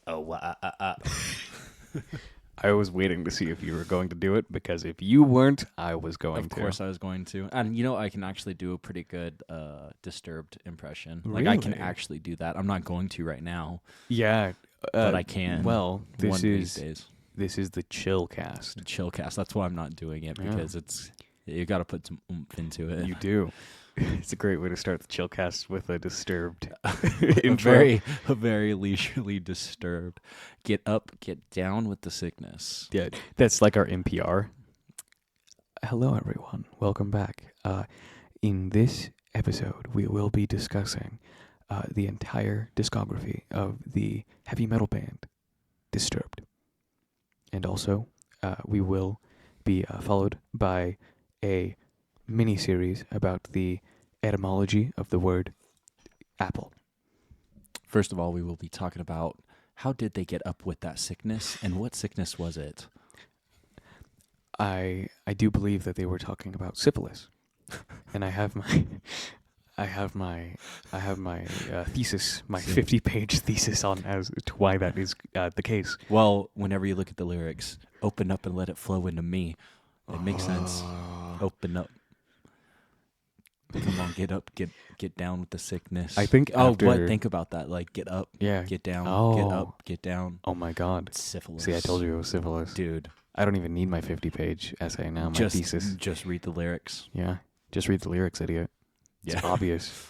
Oh, I was waiting to see if you were going to do it, because if you weren't, I was going Of to. course I was going to. And I can actually do a pretty good Disturbed impression. Like I can Really? actually do that. I'm not going to right now, Yeah. but I can. Well, one this of these is days. this is the Chillcast. Chillcast. That's why I'm not doing it, Yeah. because you got to put some oomph into it. You do. It's a great way to start the Chillcast with a Disturbed a intro. very leisurely Disturbed. Get up, get down with the sickness. Yeah, that's like our NPR. Hello, everyone. Welcome back. In this episode, we will be discussing the entire discography of the heavy metal band Disturbed. And also, we will be followed by a mini-series about the etymology of the word apple. First of all, we will be talking about how did they get up with that sickness, and what sickness was it? I do believe that they were talking about syphilis, and I have my thesis, my 50-page thesis on as to why that is the case. Well, whenever you look at the lyrics, open up and let it flow into me. It makes sense. Open up. Come on, get up, get down with the sickness. I think what? Think about that. Like, get up, Yeah. get down, get Oh. up, get down. Oh my God. Syphilis. See, I told you it was syphilis. Dude. I don't even need my 50-page essay now. My thesis. Just read the lyrics. Yeah. Just read the lyrics, idiot. It's Yeah. obvious.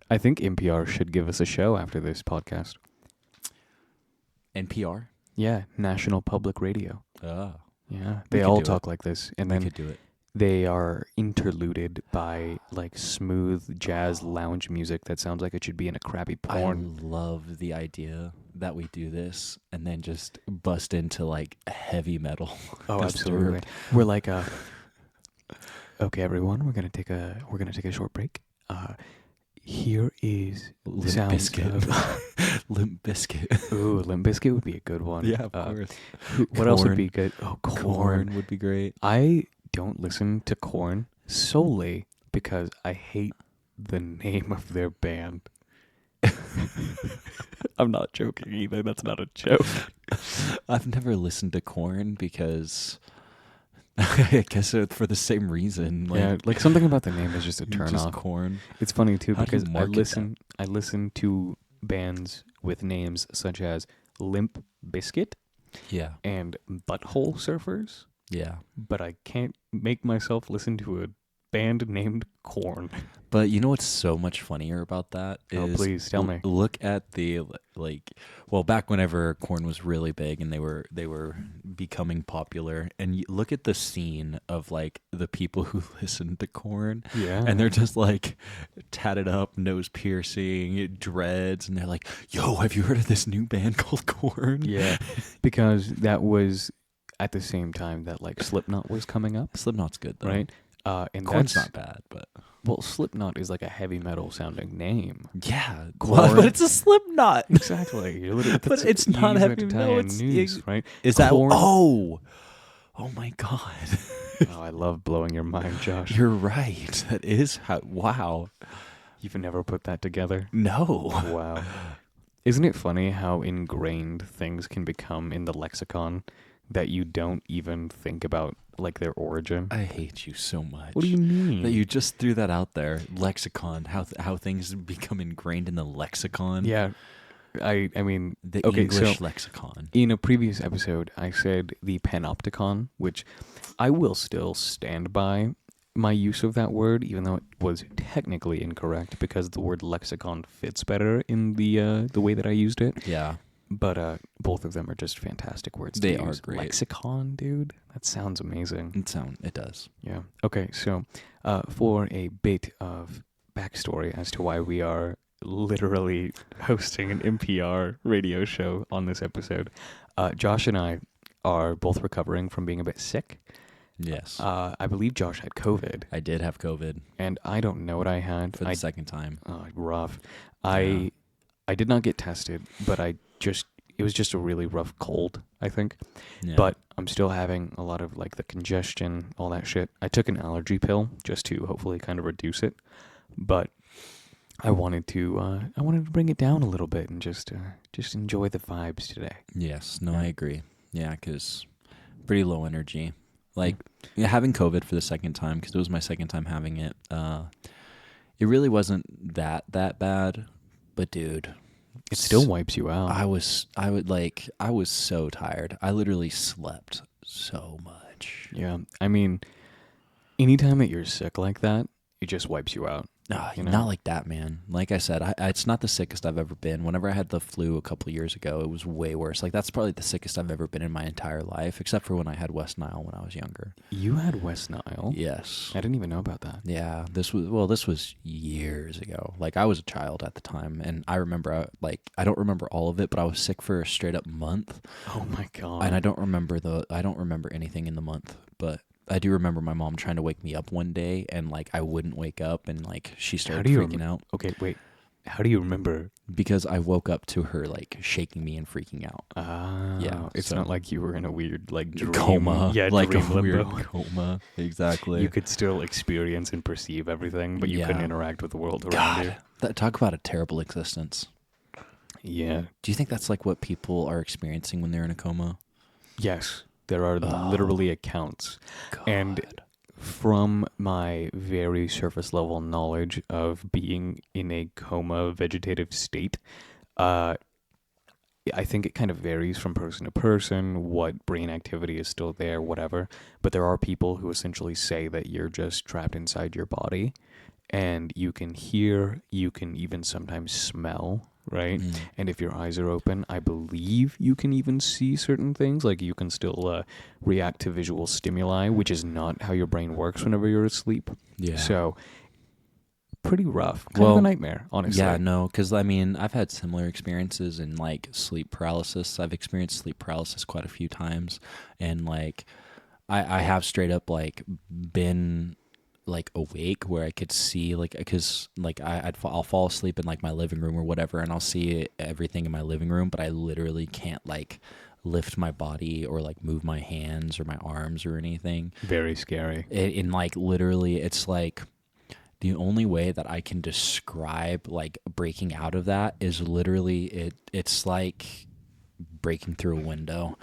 I think NPR should give us a show after this podcast. NPR. Yeah, National Public Radio. Ah. Yeah, We they could all do talk like this, and We then could do it. they are interluded by like smooth jazz lounge music that sounds like it should be in a crappy porn. I love the idea that we do this and then just bust into like heavy metal. Oh, absolutely. We're like, okay, everyone, we're gonna take a short break. Here is the Limp sounds Bizkit. of Limp Bizkit. Ooh, Limp Bizkit would be a good one. Yeah, of course. What else would Korn. be good? Oh, Korn. Corn would be great. I don't listen to Korn solely because I hate the name of their band. I'm not joking either. That's not a joke. I've never listened to Korn because I guess for the same reason. Yeah, like something about the name is just a turn just off. Korn. It's funny too How do you because market I listen to bands with names such as Limp Bizkit Yeah. and Butthole Surfers, Yeah. but I can't make myself listen to a band named Korn. But you know what's so much funnier about that is Oh, please tell me. Look at the back whenever Korn was really big and they were becoming popular, and you look at the scene of like the people who listen to Korn, Yeah. and they're just like tatted up, nose piercing, dreads, and they're like, "Yo, have you heard of this new band called Korn?" Yeah, because that was at the same time that like Slipknot was coming up, Slipknot's good though. right? And Korn's that's not bad, but well, Slipknot is like a heavy metal sounding name. yeah, Korn. but it's a Slipknot. Exactly. You're literally, But it's not heavy metal, it's- news, right? Is that Korn- oh my god. Oh, I love blowing your mind, Josh. You're right. That is how wow. You've never put that together. No. Wow. Isn't it funny how ingrained things can become in the lexicon that you don't even think about like their origin? I hate you so much. What do you mean? That you just threw that out there. Lexicon, how things become ingrained in the lexicon. Yeah. I mean, The okay, English so lexicon. in a previous episode, I said the panopticon, which I will still stand by my use of that word, even though it was technically incorrect because the word lexicon fits better in the way that I used it. Yeah. But both of them are just fantastic words. They to are use. great. Lexicon, dude. That sounds amazing. It does. Yeah. Okay, so for a bit of backstory as to why we are literally hosting an NPR radio show on this episode, Josh and I are both recovering from being a bit sick. Yes. I believe Josh had COVID, I did have COVID and I don't know what I had. for the second time. Rough. Yeah. I did not get tested, but it was just a really rough cold, I think. Yeah. But I'm still having a lot of like the congestion, all that shit. I took an allergy pill just to hopefully kind of reduce it. But I wanted to bring it down a little bit and just enjoy the vibes today. Yes, no, I agree. Yeah, because pretty low energy. Like having COVID for the second time, because it was my second time having it. It really wasn't that bad, but dude, It still wipes you out. I was so tired. I literally slept so much. Yeah, I mean, anytime that you're sick like that, it just wipes you out. You know? Not like that, man. Like I said, it's not the sickest I've ever been. Whenever I had the flu a couple of years ago, it was way worse. Like that's probably the sickest I've ever been in my entire life, except for when I had West Nile when I was younger. You had West Nile? Yes. I didn't even know about that. Yeah, this was years ago. Like I was a child at the time, and I remember I don't remember all of it, but I was sick for a straight up month. Oh my god. And I don't remember anything in the month, but I do remember my mom trying to wake me up one day, and like I wouldn't wake up, and like she started freaking out. Okay, wait. How do you remember? Because I woke up to her like shaking me and freaking out. Yeah, it's so- not like you were in a weird like dream. Coma. Yeah, like dream a weird limbo. coma. Exactly. You could still experience and perceive everything, but you couldn't Yeah. interact with the world around you. God, talk about a terrible existence. Yeah. Do you think that's like what people are experiencing when they're in a coma? Yes, there are literally accounts. God. And from my very surface level knowledge of being in a coma vegetative state, I think it kind of varies from person to person, what brain activity is still there, whatever. But there are people who essentially say that you're just trapped inside your body and you can hear, you can even sometimes smell, right? And if your eyes are open, I believe you can even see certain things. Like you can still react to visual stimuli, which is not how your brain works whenever you're asleep. Yeah. So pretty rough. Kind of a nightmare, honestly. Yeah, no, because I mean, I've had similar experiences in like sleep paralysis. I've experienced sleep paralysis quite a few times, and like, I have straight up like been like awake where I could see like because like I'll fall asleep in like my living room or whatever, and I'll see everything in my living room, but I literally can't like lift my body or like move my hands or my arms or anything. Very scary. In like literally, it's like. The only way that I can describe like breaking out of that is literally it's like breaking through a window.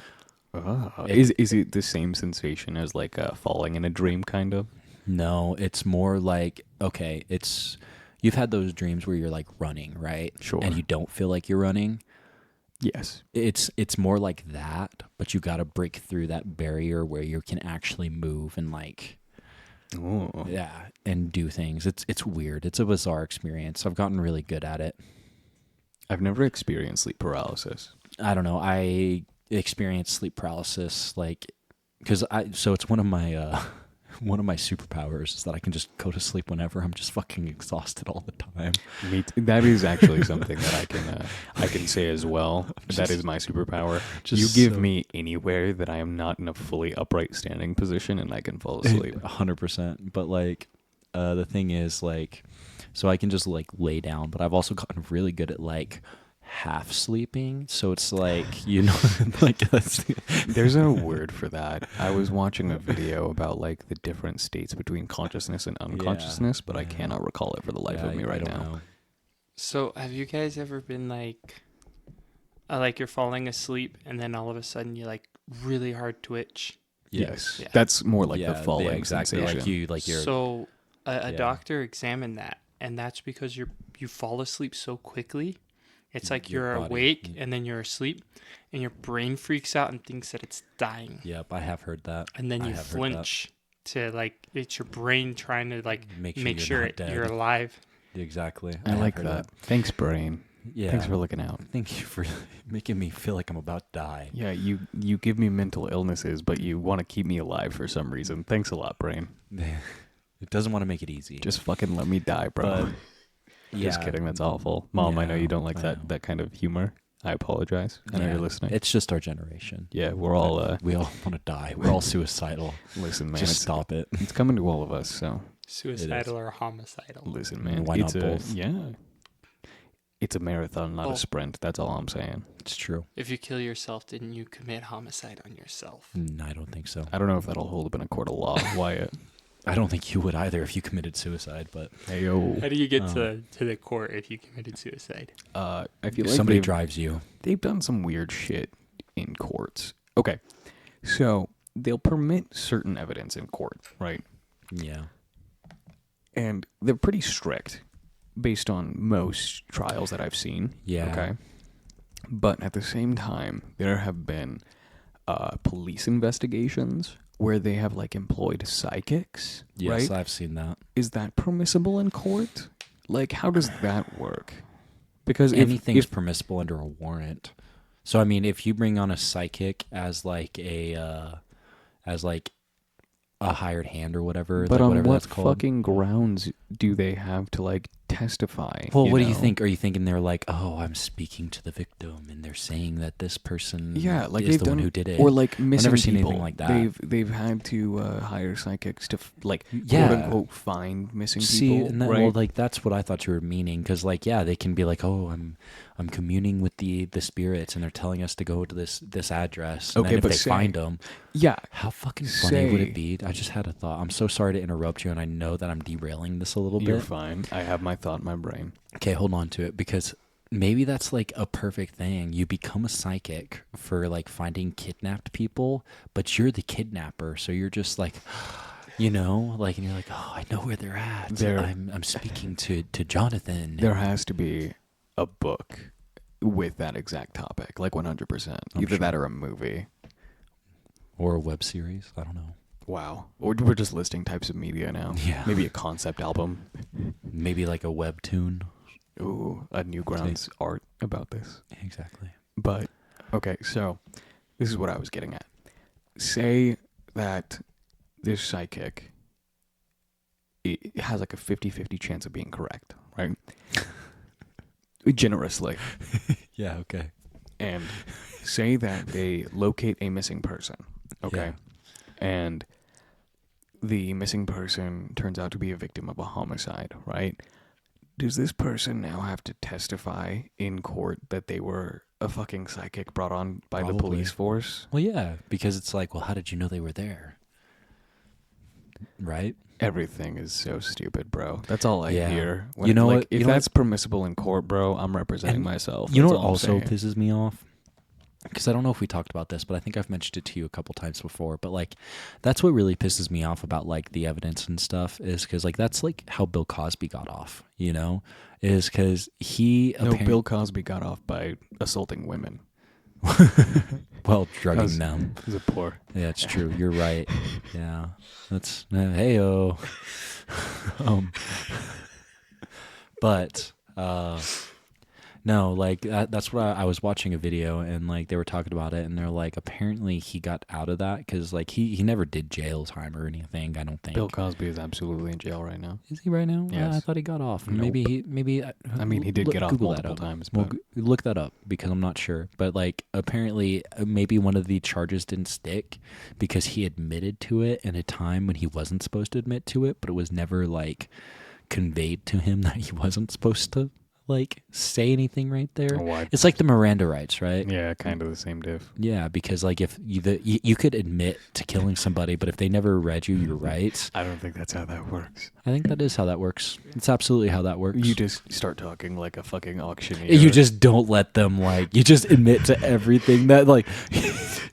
Is it the same sensation as like falling in a dream kind of? No, it's more like okay, you've had those dreams where you're like running, right? Sure. And you don't feel like you're running. Yes. It's more like that, but you got to break through that barrier where you can actually move and like Oh. yeah, and do things. It's weird. It's a bizarre experience. I've gotten really good at it. I've never experienced sleep paralysis. I don't know. I experienced sleep paralysis like so it's one of my superpowers is that I can just go to sleep whenever. I'm just fucking exhausted all the time. That is actually something that I can say as well. That is my superpower. You give me anywhere that I am not in a fully upright standing position and I can fall asleep. 100%. But like the thing is like so I can just like lay down, but I've also gotten really good at like half sleeping, so it's like, you know, like There's a word for that. I was watching a video about like the different states between consciousness and unconsciousness, but I cannot recall it for the life of me right now. Know. So have you guys ever been like you're falling asleep and then all of a sudden you like really hard twitch? Yes. Yeah. That's more like the Yeah, falling exactly. sensation. Like you're So a Yeah. doctor examined that, and that's because you fall asleep so quickly. It's like Your you're body- awake and then you're asleep, and your brain freaks out and thinks that it's dying. Yep, I have heard that. And then I you have heard that. flinch to like it's your brain trying to like Make sure make you're sure not dead. you're alive. Exactly. I have like heard that. Thanks, brain. Yeah. Thanks for looking out. Thank you for making me feel like I'm about to die. Yeah, you give me mental illnesses, but you want to keep me alive for some reason. Thanks a lot, brain. It doesn't want to make it easy. Just fucking let me die, bro. But, Just kidding. That's awful. Mom, I know Yeah, you don't like I that know. that kind of humor. I apologize. I know Yeah, you're listening. It's just our generation. Yeah, we're all We all want to die. We're all suicidal. listen, man. Just It's, stop it. it's coming to all of us. So Suicidal or homicidal. listen, man. Why it's not a, both? Yeah. It's a marathon, not Oh. a sprint. That's all I'm saying. It's true. If you kill yourself, didn't you commit homicide on yourself? I don't think so. I don't know if that'll hold up in a court of law, Wyatt. I don't think you would either if you committed suicide, but Hey yo. How do you get to the court if you committed suicide? I feel like somebody they've- drives you. they've done some weird shit in courts. Okay, so they'll permit certain evidence in court, right? Yeah. And they're pretty strict based on most trials that I've seen. Yeah. Okay. But at the same time, there have been police investigations where they have like employed psychics, Yes, right? I've seen that. Is that permissible in court? Like, how does that work? Because Anything's if permissible under a warrant. So I mean, if you bring on a psychic as like a hired hand or whatever, but like on whatever what that's called. fucking grounds do they have to like testify? Well, what do you know? think? Are you thinking they're like, oh, I'm speaking to the victim, and they're saying that this person Yeah, like is they've the done one who did it? Or like missing never seen people. anything like that. They've had to hire psychics to quote Yeah. unquote find missing See, people. and that, right? well, like that's what I thought you were meaning, because like, yeah, they can be like, oh, I'm communing with the spirits, and they're telling us to go to this address. And Okay, then if but they find them, yeah, how fucking funny would Say- it be? I just had a thought. I'm so sorry to interrupt you, and I know that I'm derailing this a little you're bit. fine. I have my thought in my brain. Okay, hold on to it, because maybe that's like a perfect thing. You become a psychic for like finding kidnapped people, but you're the kidnapper, so you're just like, you know, like, and you're like, oh, I know where they're at. There- I'm speaking to Jonathan. There has to be a book with that exact topic, like 100%. I'm Either sure. that or a movie. Or a web series. I don't know. Wow. We're just listing types of media now. Yeah. Maybe a concept album. Maybe like a webtoon. Ooh, a Newgrounds art about this. Exactly. But, okay, so this is what I was getting at. Say that this psychic it has like a 50-50 chance of being correct, right? Generously. Yeah, okay. And say that they locate a missing person, okay? And the missing person turns out to be a victim of a homicide, right? Does this person now have to testify in court that they were a fucking psychic brought on by the Probably. police force? Well, yeah, because it's like, well, how did you know they were there? Right? Everything is so stupid, bro. That's all I Yeah. hear. You know like, what- if you know that's permissible in court, bro, I'm representing And myself. You know That's what all I'm also saying. pisses me off? Because I don't know if we talked about this, but I think I've mentioned it to you a couple times before. But like, that's what really pisses me off about like the evidence and stuff is because like that's like how Bill Cosby got off. You know, is because he No, Bill Cosby got off by assaulting women. well drugging Cos- them. He's a poor. Yeah, it's true. You're right. Yeah, that's hey-o. But no, like that's what I was watching a video and like they were talking about it and they're like apparently he got out of that because like he never did jail time or anything. I don't think. Bill Cosby is absolutely in jail right now. Is he right now? Yes. I thought he got off. Nope. Maybe. I mean, he did get off Google multiple that up. times, Well, but look that up because I'm not sure. But like, apparently, maybe one of the charges didn't stick because he admitted to it in a time when he wasn't supposed to admit to it, but it was never like conveyed to him that he wasn't supposed to like say anything right there. why? It's like the Miranda rights, right? Yeah, kind of the same diff. Yeah, because like if you could admit to killing somebody, but if they never read you your rights, I don't think that's how that works. I think that is how that works. It's absolutely how that works. You just start talking like a fucking auctioneer. You just don't let them like you just admit to everything that like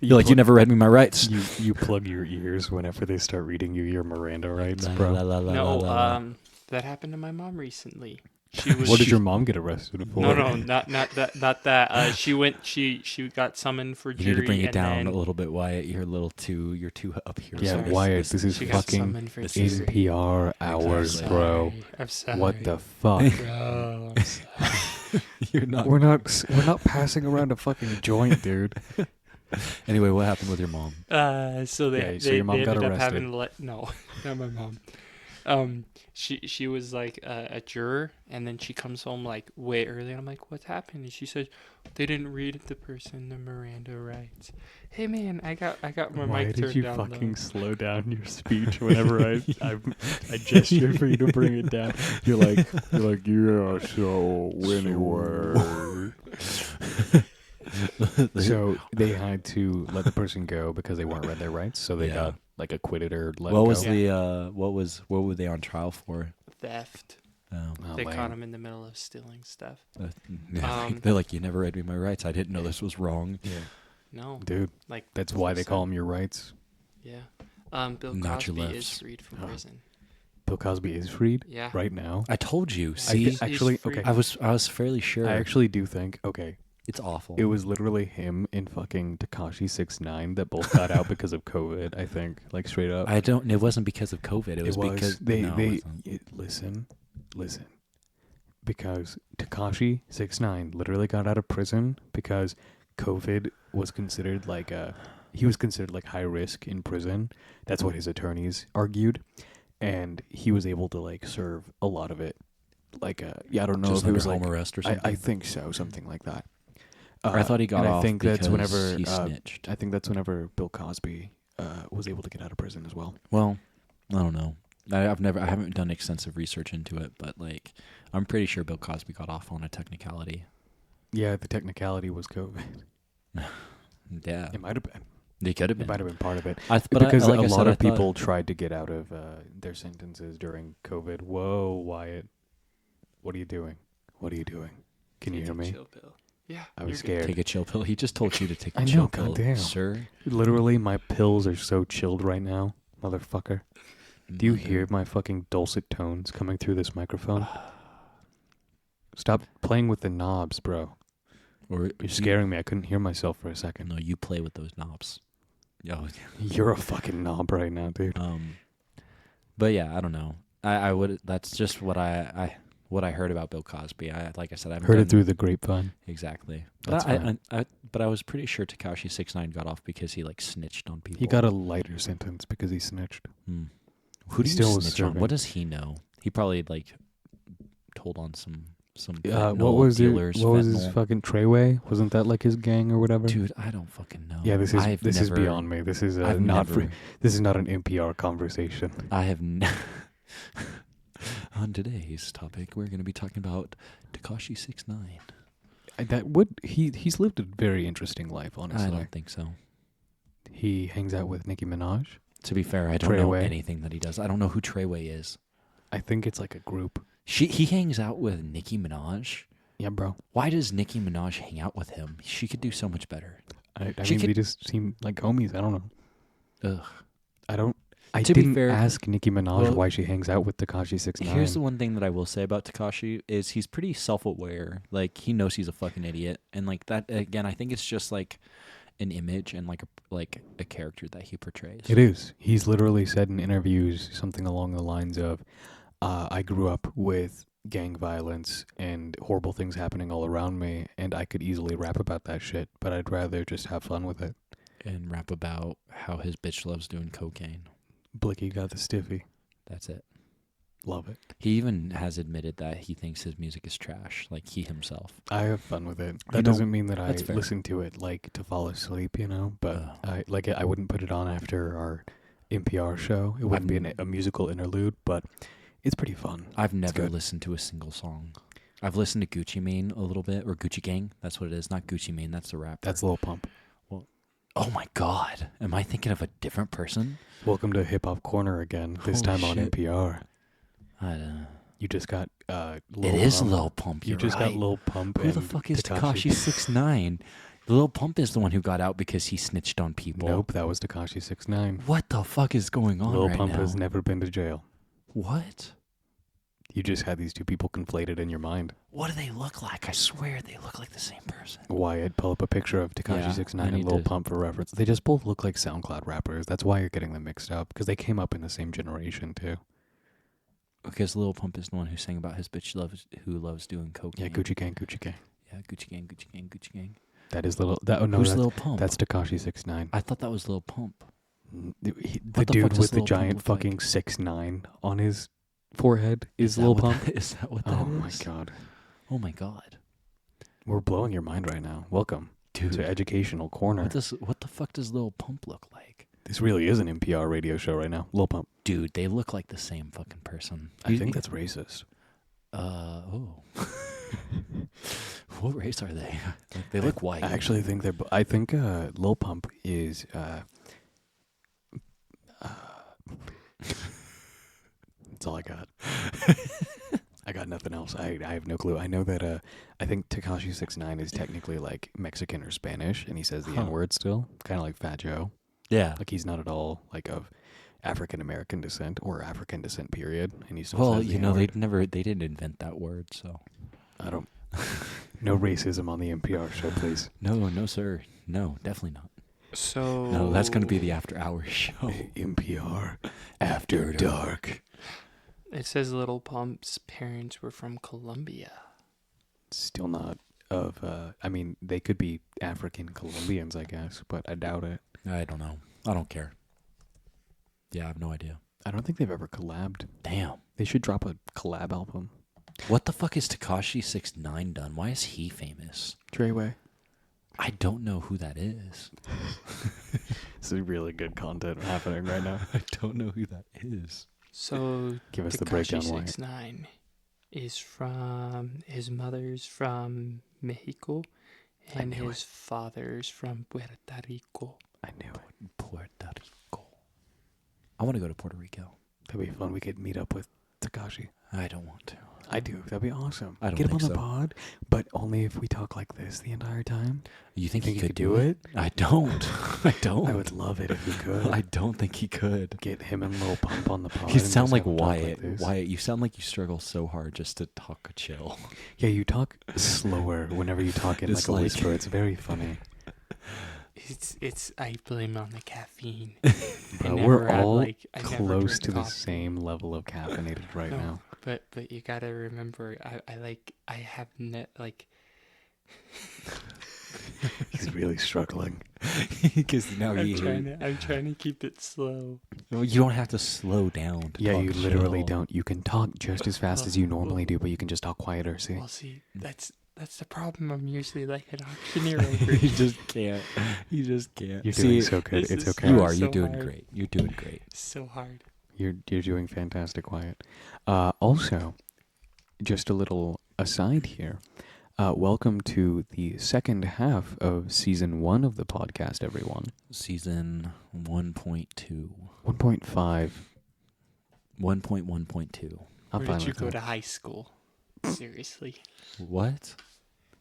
you're like you never read me my rights. you plug your ears whenever they start reading you your Miranda rights, La, bro. la, la, la, No, la, la. that happened to my mom recently. She was. What did your mom get arrested for? No, not that. She went. She got summoned for You jury. need to bring it and down then a little bit, Wyatt. You're too up here. Yeah, Sorry. Wyatt, this is she got fucking summoned for this jury. is NPR hours, Exactly. bro. I'm sorry. What the fuck? Bro, I'm sorry. You're not. we're not passing around a fucking joint, dude. Anyway, what happened with your mom? So they Yeah, so your mom they got ended up arrested. having to no, not my mom. She was like a juror, and then she comes home like way early. And I'm like, what's happened? And she said, they didn't read the person the Miranda rights. Hey man, I got my Why mic did turned you down. fucking Though. slow down your speech whenever I gesture for you to bring it down? You're like yeah. So anyway. So they had to let the person go because they weren't read their rights. So they Yeah. got like acquitted or let What go. was what were they on trial for? Theft. Oh. Oh, They lame. caught him in the middle of stealing stuff. They're like, you never read me my rights. I didn't know this was wrong. Yeah, No, dude. like That's why they call him. them your rights. Yeah. Bill Not your Cosby lefts. is freed from Oh. prison. Bill Cosby is freed Yeah. right now. I told you. Yeah. See, He's actually, free. okay. I was fairly sure. I actually do think, okay, it's awful. it was literally him and fucking Tekashi 6ix9ine that both got out because of COVID, I think. Like, straight up. I don't. It wasn't because of COVID. It was because they no, it they wasn't. listen. Because Tekashi 6ix9ine literally got out of prison because COVID was considered like he was considered like high risk in prison. That's what his attorneys argued, and he was able to like serve a lot of it. Like yeah, I don't know Just if it under was home like arrest or I something. think so, something like that. I thought he got and off I think because that's whenever he snitched. I think that's whenever Bill Cosby was able to get out of prison as well. Well, I don't know. I haven't done extensive research into it, but like, I'm pretty sure Bill Cosby got off on a technicality. Yeah, the technicality was COVID. Yeah, It might have been. they could have It been. might have been part of it. Because Because a lot of people tried to get out of their sentences during COVID. Whoa, Wyatt. What are you doing? What are you doing? Can you Take hear a me? chill pill. Yeah. I was you're good. scared. take a chill pill. He just told you to take a I know, chill pill, goddamn. sir. Literally, my pills are so chilled right now, motherfucker. Do you Mother- hear my fucking dulcet tones coming through this microphone? Stop playing with the knobs, bro. Or You're scaring me. I couldn't hear myself for a second. No, you play with those knobs. Yo, You're a fucking knob right now, dude. but yeah, I don't know. I would. That's just what I heard about Bill Cosby. Like I said, I've Heard it through the grapevine. Exactly. That's But fine. but I was pretty sure Tekashi 6ix9ine got off because he like snitched on people. He got a lighter sentence because he snitched. Who do he you still was snitch on? serving. What does he know? He probably like told on some What fentanyl was it? dealers. What was his fentanyl. fucking Treyway? Wasn't that like his gang or whatever? Dude, I don't fucking know. Yeah, this is I've this is never- beyond me. This is I've not never, this is not an NPR conversation. I have on today's topic, we're going to be talking about Tekashi 6ix9ine. That would he's lived a very interesting life, honestly. I don't think so. He hangs out with Nicki Minaj. To be fair, I don't know Treyway. anything that he does. I don't know who Treyway is. I think it's like a group. He hangs out with Nicki Minaj. Yeah, bro. Why does Nicki Minaj hang out with him? She could do so much better. I She mean, could- they just seem like homies. I don't know. Ugh. I To be didn't fair- ask Nicki Minaj Well, why she hangs out with Tekashi 6ix9ine. Here's the one thing that I will say about Tekashi is he's pretty self-aware. Like he knows he's a fucking idiot, and like that again, I think it's just like an image and like a character that he portrays. It is. He's literally said in interviews something along the lines of, I grew up with gang violence and horrible things happening all around me, and I could easily rap about that shit, but I'd rather just have fun with it. And rap about how his bitch loves doing cocaine. Blicky got the stiffy. That's it. Love it. He even has admitted that he thinks his music is trash, like he himself. I have fun with it. You That don't- doesn't mean that I that's fair. listen to it like to fall asleep, you know, but Oh. I wouldn't put it on after our NPR show. It wouldn't be a musical interlude, but it's pretty fun. I've never good. listened to a single song. I've listened to Gucci Mane a little bit, or Gucci Gang. That's what it is. Not Gucci Mane. That's the rapper. That's Lil Pump. Oh my God. Am I thinking of a different person? Welcome to Hip Hop Corner again, this Holy time on shit. NPR. I don't know. You just got Lil It is Pump. Lil Pump. You You're just right. got Lil Pump. Who the and fuck is Tekashi 6ix9ine? Lil Pump is the one who got out because he snitched on people. Nope, that was Tekashi 6ix9ine. What the fuck is going on Lil right Pump now? has never been to jail. What? You just had these two people conflated in your mind. What do they look like? I swear they look like the same person. Wyatt, pull up a picture of Tekashi Yeah, 6ix9ine I and need Lil to- Pump for reference. They just both look like SoundCloud rappers. That's why you're getting them mixed up, because they came up in the same generation too. Because Lil Pump is the one who sang about his bitch who loves doing cocaine. Yeah, Gucci Gang, Gucci Gang. Yeah, Gucci Gang, Gucci Gang, Gucci Gang. That is Lil. That oh no, Who's that's, Lil Pump? that's Tekashi 6ix9ine. I thought that was Lil Pump. The What the fuck dude does with the Lil Pump giant look like? fucking 6'9" on his forehead is that Lil what Pump. that- Is that what that is? Oh my god, Oh my god. we're blowing your mind right now. Welcome Dude, to Educational Corner. what the fuck does Lil Pump look like? This really is an NPR radio show right now. Lil Pump. Dude, they look like the same fucking person. I think that's racist. Oh. What race are they? Like, they look white. I actually think they're. I think Lil Pump is That's all I got. I got nothing else. I have no clue. I know that I think Tekashi 6ix9ine is technically like Mexican or Spanish, and he says the Huh. N-word still, kind of like Fat Joe. Yeah. Like he's not at all like of African American descent or African descent period, and he still Well, says the you know, N-word. they didn't invent that word, so. I don't. No racism on the NPR show, please. No, sir. No, definitely not. So No, that's going to be the after hours show. NPR After Dark. It says Little Pump's parents were from Colombia. Still not of. I mean, they could be African Colombians, I guess, but I doubt it. I don't know. I don't care. Yeah, I have no idea. I don't think they've ever collabed. Damn. They should drop a collab album. What the fuck is Tekashi 6ix9ine done? Why is he famous? Treyway. I don't know who that is. This is really good content happening right now. I don't know who that is. So Give us the breakdown, Tekashi Wyatt. 6ix9ine is from his mother's from Mexico, I and knew his father's from Puerto Rico. I knew it. Puerto Rico. I want to go to Puerto Rico. That'd be fun. We could meet up with Tekashi. I don't want to. I do. That'd be awesome. I don't Get him on think the so. pod, but only if we talk like this the entire time. You think he you could could do it? I don't. I don't. I would love it if you could. I don't think he could. Get him and Lil Pump on the pod. You and sound just like have him talk Wyatt. this. Wyatt, you sound like you struggle so hard just to talk chill. Yeah, you talk slower whenever you talk in It's like a like- whisper. It's very funny. It's I blame it on the caffeine. Bro, never we're had, all like, I never close drank to the coffee. same level of caffeinated right No. now. But you gotta remember, I have like He's really struggling. Because now I'm trying to keep it slow. you don't have to slow down. To Yeah, talk you literally chill. don't. You can talk just as fast as you normally do, but you can just talk quieter. See? Well, see, that's the problem. I'm usually like an auctioneer over You here. just can't. You just can't. You're See, doing so good. this It's is okay. You so are. You're doing hard. great. You're doing great. So hard. You're doing fantastic, Wyatt. Also, just a little aside here. Welcome to the second half of season 1 of the podcast, everyone. Season 1.2. 1.5. 1.1.2. I'm Where fine did you with go that. to high school? Seriously. What?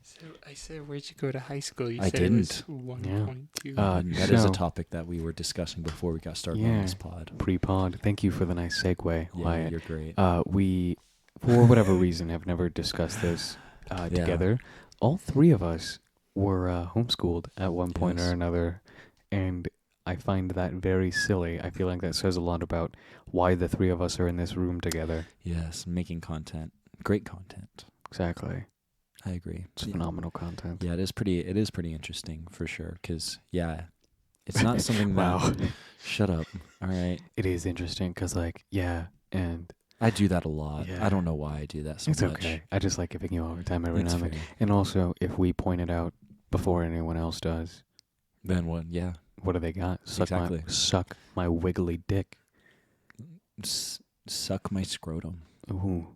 So I said, where'd you go to high school? You I said didn't. it was 1.2. That is a So- topic that we were discussing before we got started on Yeah. this pod. Pre-pod. Thank you for the nice segue, Yeah, Wyatt. you're great. We, for whatever reason, have never discussed this Yeah. together. All three of us were homeschooled at one point Yes. or another, and I find that very silly. I feel like that says a lot about why the three of us are in this room together. Yes, making content. Great content. Exactly. I agree. It's Yeah. phenomenal content. Yeah, it is pretty interesting for sure cuz it's not something that Wow. Shut up. All right. It is interesting because, and I do that a lot. Yeah. I don't know why I do that so it's much. okay. I just like giving you overtime every It's now and then. funny. And also, if we point it out before anyone else does, Then what? Yeah. what do they got? Exactly. Suck my wiggly dick. Suck my scrotum. Ooh.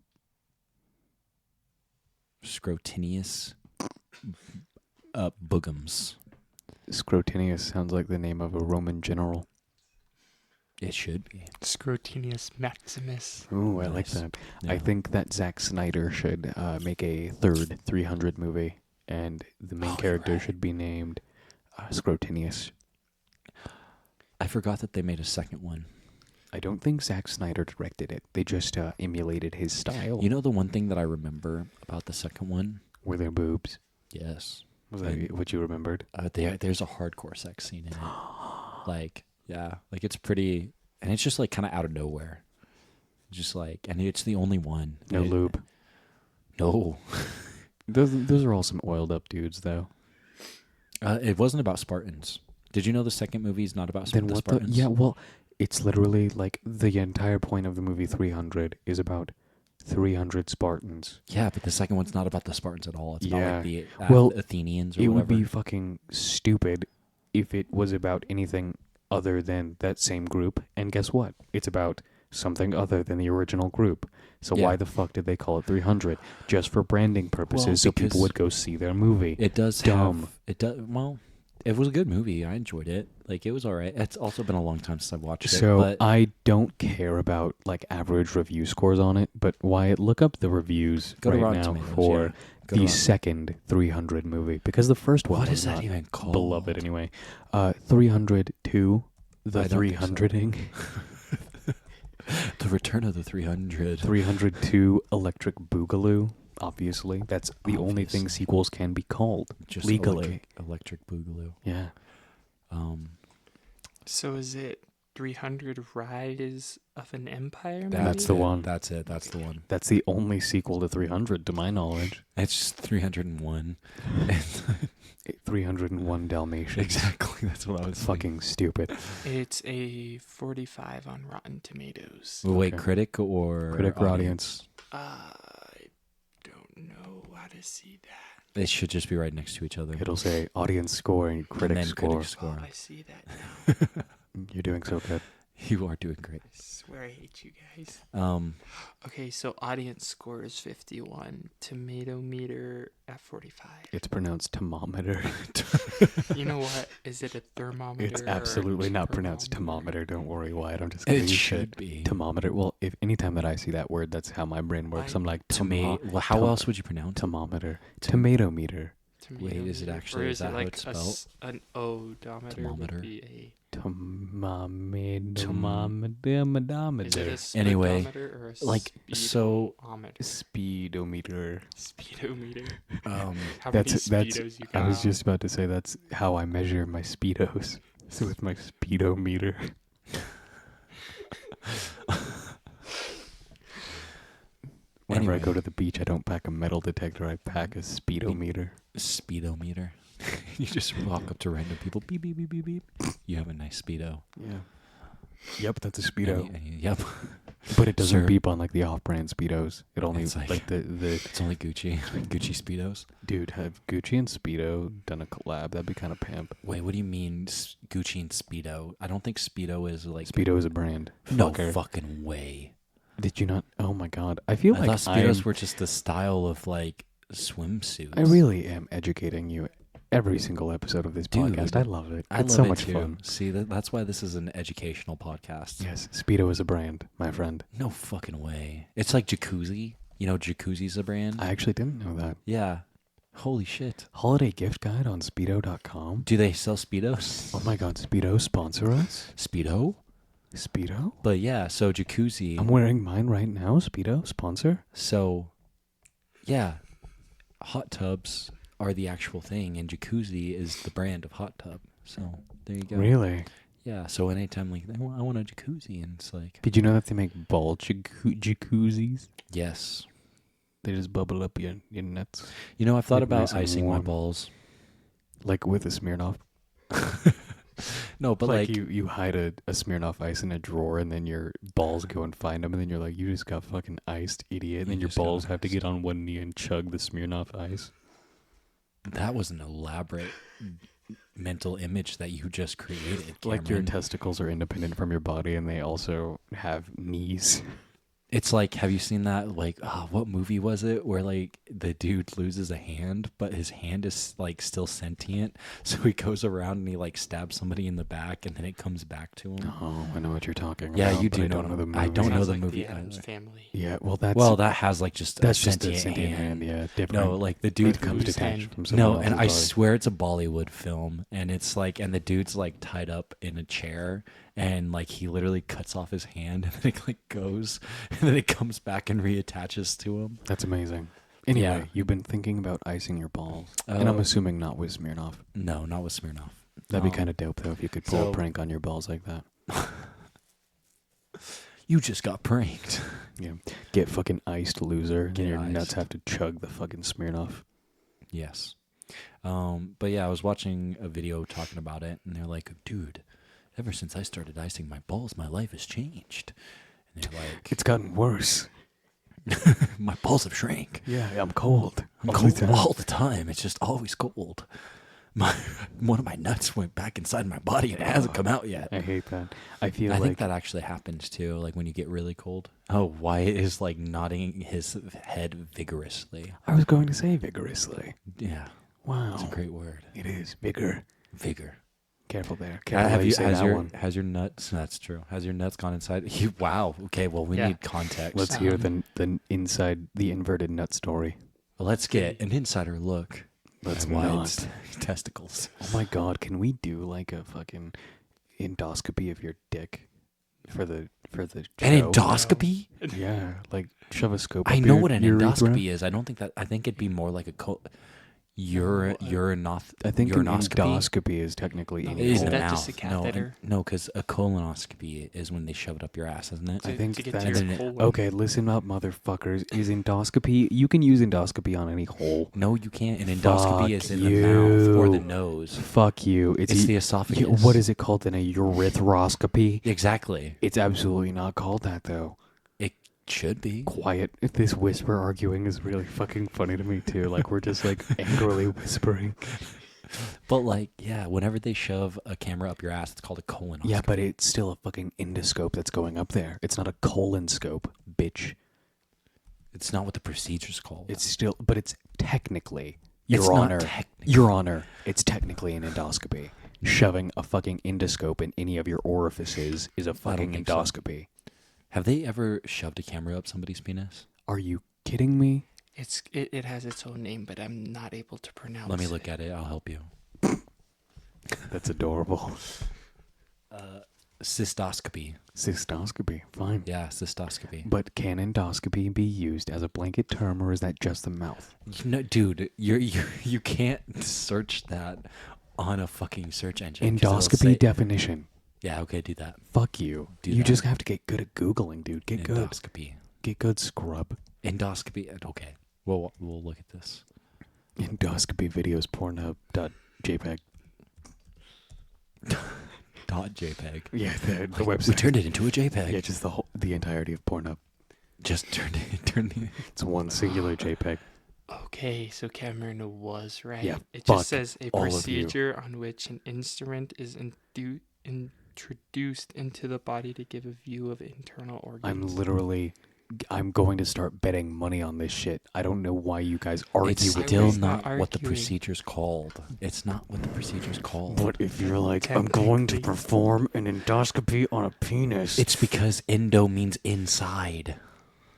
Scrotinius boogums. Scrotinius sounds like the name of a Roman general. It should be. Scrotinius Maximus. Ooh, I like Nice. that. Yeah. I think that Zack Snyder should make a third 300 movie, and the main Oh, you're character right. should be named Scrotinius. I forgot that they made a second one. I don't think Zack Snyder directed it. They just emulated his style. You know the one thing that I remember about the second one? Were there boobs? Yes. Was that what you remembered? There's a hardcore sex scene in it. Like, yeah. Like, it's pretty... And it's just, like, kind of out of nowhere. Just, like... And it's the only one. No It- lube. No. Those are all some oiled up dudes, though. It wasn't about Spartans. Did you know the second movie is not about Then the what the? Spartans? Yeah, well, it's literally like the entire point of the movie 300 is about 300 Spartans. Yeah, but the second one's not about the Spartans at all. It's about, Yeah. like, the Well, Athenians or It whatever. would be fucking stupid if it was about anything other than that same group. And guess what? It's about something other than the original group. So Yeah. why the fuck did they call it 300? Just for branding purposes, so people because would go see their movie. It does Dumb. have... It does... Well, It was a good movie. I enjoyed it. Like, it was all right. It's also been a long time since I've watched it. So But I don't care about like average review scores on it, but Wyatt, look up the reviews go to right Rotten now Tomatoes. for yeah. Go to the Rotten- second 300 movie, because the first one What was is that not even called? beloved anyway. 302, the I don't think so. 300ing, The Return of the 300. 302 Electric Boogaloo. Obviously, that's the only thing Obviously. sequels can be called Just legally. Electric Boogaloo. Yeah. So is it 300 Rise of an Empire? Maybe? That's the it. one. That's it. That's the one. That's the only sequel to 300, to my knowledge. It's just 301. 301 Dalmatians. Exactly. That's what I was Fucking stupid. It's a 45 on Rotten Tomatoes. Wait, Okay. critic or Critic or audience? I don't know how to see that. They should just be right next to each other. It'll say audience score and critic then score. critic score. Oh, I see that now. You're doing so good. You are doing great. I swear I hate you guys. Um, Okay, so audience score is 51. Tomato meter at 45. It's pronounced thermometer. You know what? Is it a thermometer? It's or a absolutely not pronounced thermometer? thermometer. Don't worry, Wyatt. I'm just kidding. it You should be. Thermometer. Well, if anytime that I see that word, that's how my brain works. I'm like, Tomato. Well, how tom- else would you pronounce it? thermometer. Tomato meter. Tomato Wait, is it meter? actually- Or is is it that how like it's spelled? an odometer? Thermometer. Would be a, Thermometer. is it a Anyway, speedometer or a like, so- speedometer? Speedometer. Speedometer. Um, How That's many speedos you got? I was just about to say that's how I measure my speedos. So with my speedometer. Whenever I Anyway. go to the beach, I don't pack a metal detector. I pack a speedometer. speedometer. You just walk up to random people. Beep beep beep beep beep. You have a nice speedo. Yeah. Yep, that's a speedo. Yep. But it doesn't Sir. beep on like the off-brand speedos. It only It's like, like- the It's only Gucci. Gucci speedos. dude, have Gucci and Speedo done a collab? That'd be kind of pimp. Wait, what do you mean Gucci and speedo? I don't think speedo is like Speedo is a brand. No Fucker. fucking way. Did you not? Oh my god, I feel I like thought speedos I'm- were just the style of like swimsuits. I really am educating you every single episode of this Dude, podcast. I love it. I It's love so it much too. fun. See, that's why this is an educational podcast. Yes, Speedo is a brand, my friend. No fucking way. It's like Jacuzzi. You know, Jacuzzi's a brand. I actually didn't know that. Yeah. Holy shit. Holiday gift guide on Speedo.com. Do they sell speedos? Oh my god, Speedo sponsor us? Speedo? Speedo? But yeah, so Jacuzzi. I'm wearing mine right now. Speedo sponsor? So, yeah, hot tubs are the actual thing, and Jacuzzi is the brand of hot tub. So there you go. Really? Yeah. So anytime like I want a jacuzzi, and it's like Did you know that they make ball jacuzzis? yes. They just bubble up your nuts. You know, I've thought Like about nice and icing my warm. balls. Like with a Smirnoff. No, but like, you hide a Smirnoff ice in a drawer and then your balls go and find them and then you're like, you just got fucking iced, idiot. And You then your just got balls have to iced. get on one knee and chug the Smirnoff ice. that was an elaborate mental image that you just created. Like your Cameron. testicles are independent from your body and they also have knees. It's like, have you seen that? Like, what movie was it where like the dude loses a hand, but his hand is like still sentient, so he goes around and he like stabs somebody in the back, and then it comes back to him. Oh, I know what you're talking Yeah, about. you but do I don't know know the them. movie. I don't know Sounds the like movie The Addams either. Family. Yeah, well, that's That has like just that's a just sentient, a sentient hand. Yeah, different. No, like the dude it comes whose detached hand? from someone No, else's and I body. swear it's a Bollywood film, and it's like, and the dude's like tied up in a chair, and like he literally cuts off his hand, and then it like goes, and then it comes back and reattaches to him. That's amazing. Anyway, Yeah. you've been thinking about icing your balls, and I'm Uh, assuming not with Smirnoff. No, not with Smirnoff. That'd be kind of dope though if you could pull so- a prank on your balls like that. You just got pranked. Yeah, get fucking iced, loser. And Get your nuts iced. have to chug the fucking Smirnoff. Yes. But yeah, I was watching a video talking about it, and they're like, dude, ever since I started icing my balls, my life has changed. And they're like, It's gotten worse. my balls have shrank. Yeah, I'm cold. I'm all the cold time. all the time. It's just always cold. One of my nuts went back inside my body, and it hasn't come out yet. I hate that. I feel I like think that actually happens too, like when you get really cold. Oh, Wyatt is like nodding his head vigorously. I was going to say vigorously. Yeah, Wow, it's a great word. it is vigor. Vigor. Careful there. Careful how Have you you say has that your one. has your nuts? That's true. Has your nuts gone inside? You, wow. Okay. Well, we Yeah. need context. Let's hear the inside the inverted nut story. Let's get an insider look. Let's at Wyatt's not. testicles. Oh my god, can we do like a fucking endoscopy of your dick for the An show? endoscopy? Yeah, like shove a scope. I up know your what an urethra. endoscopy is. I don't think that. I think it'd be more like a urinoth. I think an uronoscopy. endoscopy is technically No, in Is Isn't in your the that mouth. just a mouth. catheter? No, because a colonoscopy is when they shove it up your ass, isn't it? I think to get that's- to your And then colon. Okay, listen up, motherfuckers. Is endoscopy? You can use endoscopy on any hole. No, you can't. An endoscopy Fuck is in the mouth or the you. nose. Fuck you. It's the esophagus. What is it called then? A urethrooscopy? Exactly. It's absolutely not called that though. It should be. Quiet. This whisper arguing is really fucking funny to me too. Like we're just like angrily whispering. But like, yeah, whenever they shove a camera up your ass, it's called a colonoscopy. Yeah, but it's still a fucking endoscope that's going up there. It's not a colonoscope, bitch. It's not what the procedure's called. It's still, but it's technically, It's Your not Honor, technically. Your Honor, it's technically an endoscopy. Shoving a fucking endoscope in any of your orifices is a fucking think so. endoscopy. Have they ever shoved a camera up somebody's penis? Are you kidding me? It has its own name, but I'm not able to pronounce. Let me look at it. I'll help you. That's adorable. Cystoscopy. Cystoscopy, fine. Yeah, cystoscopy. But can endoscopy be used as a blanket term, or is that just the mouth? No, dude, you can't search that on a fucking search engine. 'cause it'll Endoscopy say- definition. Yeah, okay, do that. Fuck you. Do You that. just have to get good at Googling, dude. Get good. Endoscopy. Get good, scrub. Endoscopy. Okay, we'll look at this. Endoscopy videos, Pornhub.jpg. .jpeg. Yeah, the We website. turned it into a JPEG. Yeah, just the entirety of Pornhub. Just turned it. It's one singular JPEG. Okay, so Cameron was right. Yeah, it fuck just says a all of you. procedure on which an instrument is introduced into the body to give a view of internal organs. I'm going to start betting money on this shit. I don't know why you guys argue It's with still me. was not not what the arguing. procedure's called. It's not what the procedure's called. But if you're like, I'm going to Technically. perform an endoscopy on a penis, It's because endo means inside.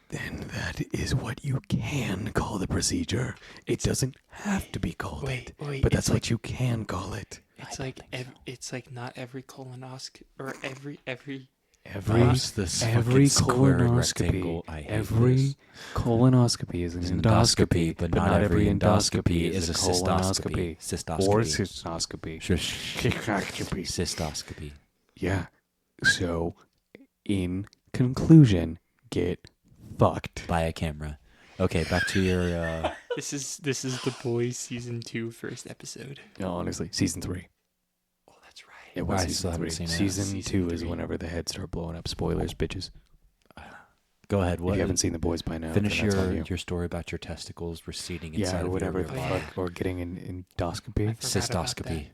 then that is what you can call the procedure. It doesn't have to be called Wait, it, but that's it's what you can call it. It's I like don't think so. it's like not every colonoscopy or every Every Use this every fucking square rectangle. colonoscopy, I hate every this. colonoscopy is an It's an endoscopy, but not every endoscopy is a colonoscopy cystoscopy. or Cystoscopy. cystoscopy. Cystoscopy. Cystoscopy. Yeah. So, in conclusion, get fucked. Buy a camera. Okay, back to your. This is The Boys season 2 first episode. No, honestly, season 3. Oh, that's right. It was I season still haven't 3. seen it. Season Season 2 is 3. whenever the heads start blowing up. Spoilers, bitches. Go ahead. If What? you haven't seen The Boys by now, Finish then that's on you. your story about your testicles receding inside Yeah, or of whatever your the Oh, rear yeah. fuck, or getting an endoscopy. I forgot about Cystoscopy.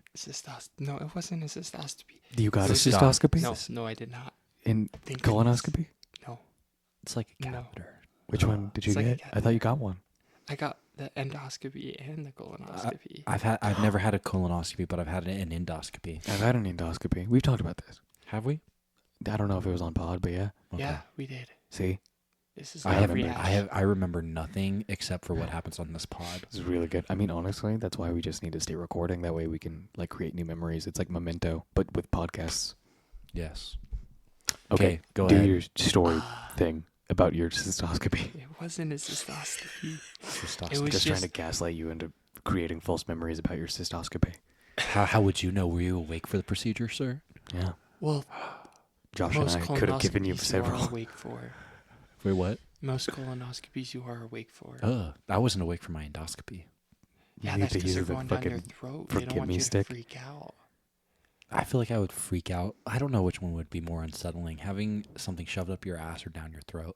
that. No, it wasn't a cystoscopy. You got a Cystos- cystoscopy? No, I did not. In Thank colonoscopy? No, It's like a No. catheter. Which one did you It's like a get? I thought you got one. I got the endoscopy and the colonoscopy. I've never had a colonoscopy, but I've had an endoscopy. I've had an endoscopy. We've talked about this. Have we? I don't know if it was on pod, but yeah. Okay. Yeah, we did. See? This is I like haven't. every I remember nothing except for what happens on this pod. This is really good. I mean, honestly, that's why we just need to stay recording. That way we can like create new memories. It's like Memento, but with podcasts. Yes. Okay, go do ahead. your story thing about your cystoscopy. It wasn't a cystoscopy. Cystoscopy. It was Just trying to just- gaslight you into creating false memories about your cystoscopy. How would you know? Were you awake for the procedure, sir? Yeah. Well, Josh and most I could have given you colonoscopies several. are awake for. Wait, what? Most colonoscopies you are awake for. I wasn't awake for my endoscopy. Yeah, You need that's to because they're use the going down your fucking throat. They don't forget want me you stick. to freak out. I feel like I would freak out. I don't know which one would be more unsettling, having something shoved up your ass or down your throat.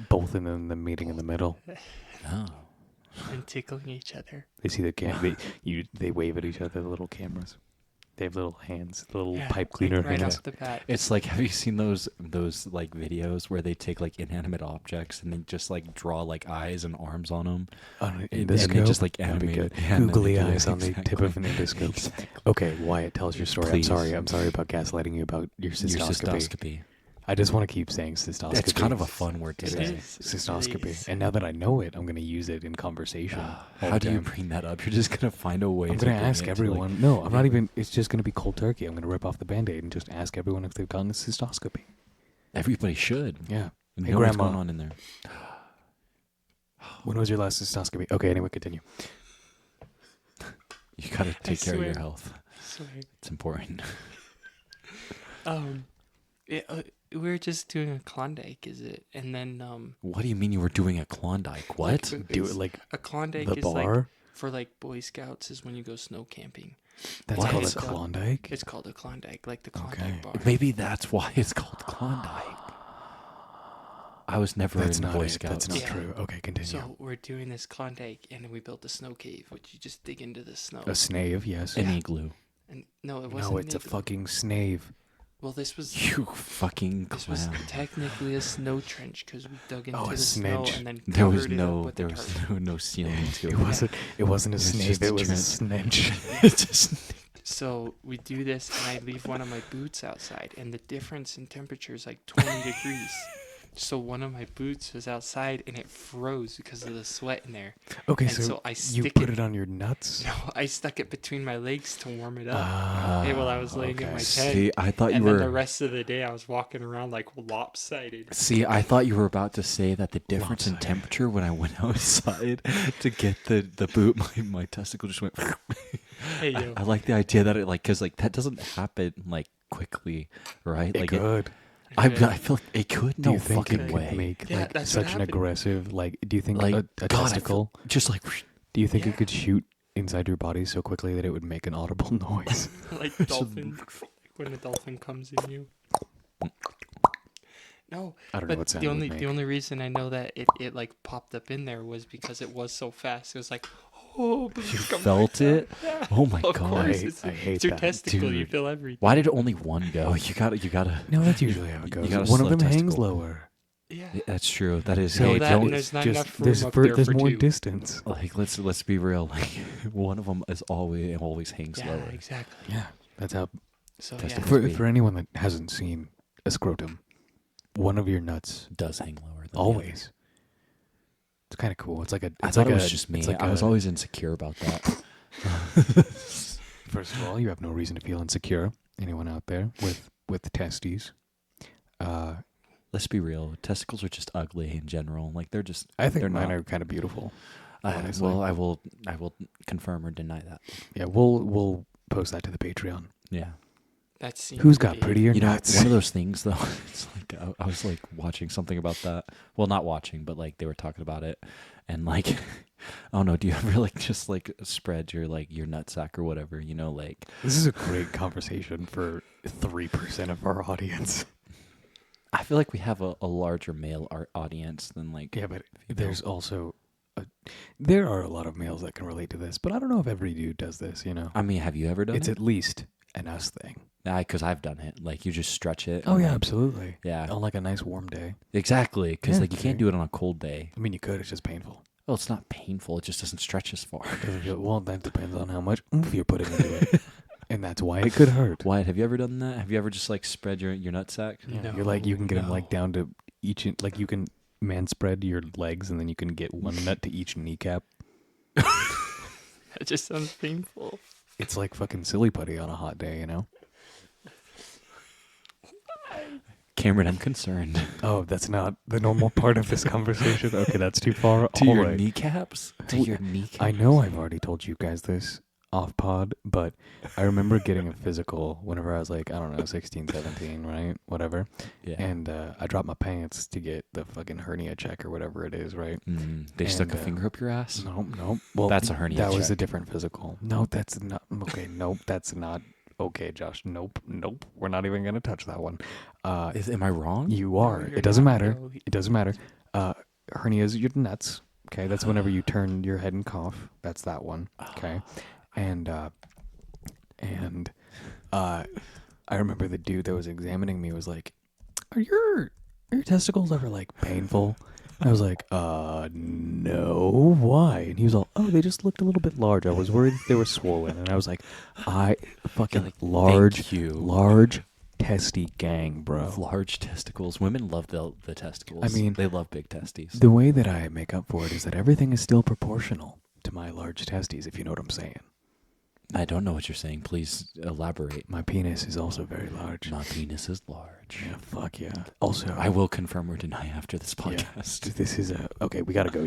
Both and then the meeting in the middle. Oh. And tickling each other. They see the they wave at each other, the little cameras. They have little hands, little Yeah, pipe cleaner right hands. off the bat. It's like, have you seen those like videos where they take like inanimate objects and they just like draw like eyes and arms on them? On an And they endoscope? just like That'd be animate good. it. Yeah, and then Googly they do it. eyes on the tip of an endoscope. Exactly. Okay, Wyatt, tell us your story. Please. I'm sorry about gaslighting you about your Your cystoscopy. cystoscopy. I just want to keep saying cystoscopy. It's kind of a fun word to It say. is. Cystoscopy. It is. And now that I know it, I'm going to use it in conversation. all How the do you time. bring that up? You're just gonna find a way. I'm to going to bring ask it to, everyone. like, No, I'm not even. It's just going to be cold turkey. I'm going to rip off the Band-Aid and just ask everyone if they've gotten a cystoscopy. everybody should. Yeah. You Hey, know what's Grandma. going on in there. When was your last cystoscopy? Okay, anyway, continue. You gotta take care of your swear. health. Sorry. It's important. We were just doing a Klondike, is it? And then What do you mean you were doing a Klondike? What? Like, Do it's- it like a Klondike the is like bar? for like Boy Scouts is when you go snow camping. That's What? called a It's called- Klondike? It's called a Klondike, like the Klondike Okay. bar. Maybe that's why it's called Klondike. I was never That's in not Boy it. Scouts. That's not Yeah. true. Okay, continue. So we're doing this Klondike, and we built a snow cave, which you just dig into the snow. a snave, yes. An igloo. And no, it wasn't. No, it's a igloo. fucking snave. Well, this was You fucking this was clown. technically a snow trench because we dug into Oh, a the snow snedge. and then There was covered it up no with there the was tarp. no ceiling to It it. wasn't. It wasn't a It was snave. just It a was a trench. snedge. It's just So we do this, and I leave one of my boots outside, and the difference in temperature is like 20 degrees. So one of my boots was outside, and it froze because of the sweat in there. Okay, And so I you stick put it. it on your nuts. No, I stuck it between my legs to warm it up. Ah, Hey, while I was laying in my tent. See, I thought you And then the were rest of the day, I was walking around like lopsided. See, I thought you were about to say that the difference in Lopsided. temperature when I went outside to get the boot, my testicle just went. Hey, yo. I like the idea that it like because like that doesn't happen like quickly, right? it Like could. I Yeah. feel like it could. Do No you think fucking it way. could make Yeah, like that's what such an happened. aggressive like? Do you think Like, a God, I testicle? Just like Do you think Yeah. it could shoot inside your body so quickly that it would make an audible noise? Like dolphin, like when a dolphin comes in you. No, I don't know but what sound the it would only make. the only reason I know that it like popped up in there was because it was so fast. It was like, oh, please you come back felt down. it. Yeah. Oh my Of god! course, I hate it's your that, testicle. You dude. feel everything. Why did only one go? You gotta. No, that's usually how it You goes. got a One of slow them hangs testicle. lower. Yeah. That's true. That is. So Hey, that don't and there's not enough room there's up there there's for more two. distance. like let's be real. Like one of them is always hangs Yeah, lower. exactly. Yeah, that's how. So Testicle. yeah. Sweet. For anyone that hasn't seen a scrotum, one of your nuts Does hang lower. Than the always. It's kind of cool. It's like a. I It's thought like it was a- just me. it's like I was a- always insecure about that. First of all, you have no reason to feel insecure. Anyone out there with testes? Let's be real. Testicles are just ugly in general. Like they're just. I think They're mine not. are kind of beautiful. honestly. Well, I will confirm or deny that. Yeah, we'll post that to the Patreon. Yeah. That seems Who's got to be- prettier You know, nuts? one of those things though. It's like I was like watching something about that. Well, not watching, but like they were talking about it, and like, I don't know. Do you ever like just like spread your like your nutsack or whatever? You know, like This is a great conversation for 3% of our audience. I feel like we have a larger male audience than like. Yeah, but female. there's also there are a lot of males that can relate to this, but I don't know if every dude does this. You know, I mean, have you ever done it's it? at least an us thing. Because I've done it. Like you just stretch it. Oh and, yeah, like, absolutely. Yeah. On like a nice warm day. Exactly. Because Yeah, like you can't okay. do it on a cold day. I mean, you could. It's just painful. Well, it's not painful. It just doesn't stretch as far. Well, that depends on how much oomph you're putting into it, and that's why it could hurt. Wyatt, have you ever done that? Have you ever just like spread your nutsack? Yeah, you're like you can get them like No. down to each like you can man spread your legs and then you can get one nut to each kneecap. That just sounds painful. It's like fucking silly putty on a hot day, you know? Cameron, I'm concerned. Oh, that's not the normal part of this conversation. Okay, that's too far. To All your right. kneecaps? To Well, your kneecaps? I know I've already told you guys this off pod, but I remember getting a physical whenever I was like, I don't know, 16, 17, right? Whatever. Yeah. And I dropped my pants to get the fucking hernia check or whatever it is, right? They stuck and, a finger up your ass? Nope. Well, That's a hernia That was a check. different physical. No, that's not. Okay, nope, that's not. Okay, Josh. Nope. We're not even gonna touch that one. Am I wrong? You are. you're It doesn't not, matter. no. It doesn't matter. Hernias are your nuts. Okay, that's whenever you turn your head and cough. That's that one. Okay, and I remember the dude that was examining me was like, "Are your testicles ever like painful?" I was like, no, why? And he was all, "Oh, they just looked a little bit large. I was worried they were swollen." And I was like, I fucking like, large, thank you. large testy gang, bro. Large testicles. Women love the testicles. I mean, they love big testes. The way that I make up for it is that everything is still proportional to my large testes, if you know what I'm saying. I don't know what you're saying. Please elaborate. My penis is also very large. My penis is large. Yeah, fuck yeah. Also, I will confirm or deny after this yeah, podcast. this is okay, we gotta go.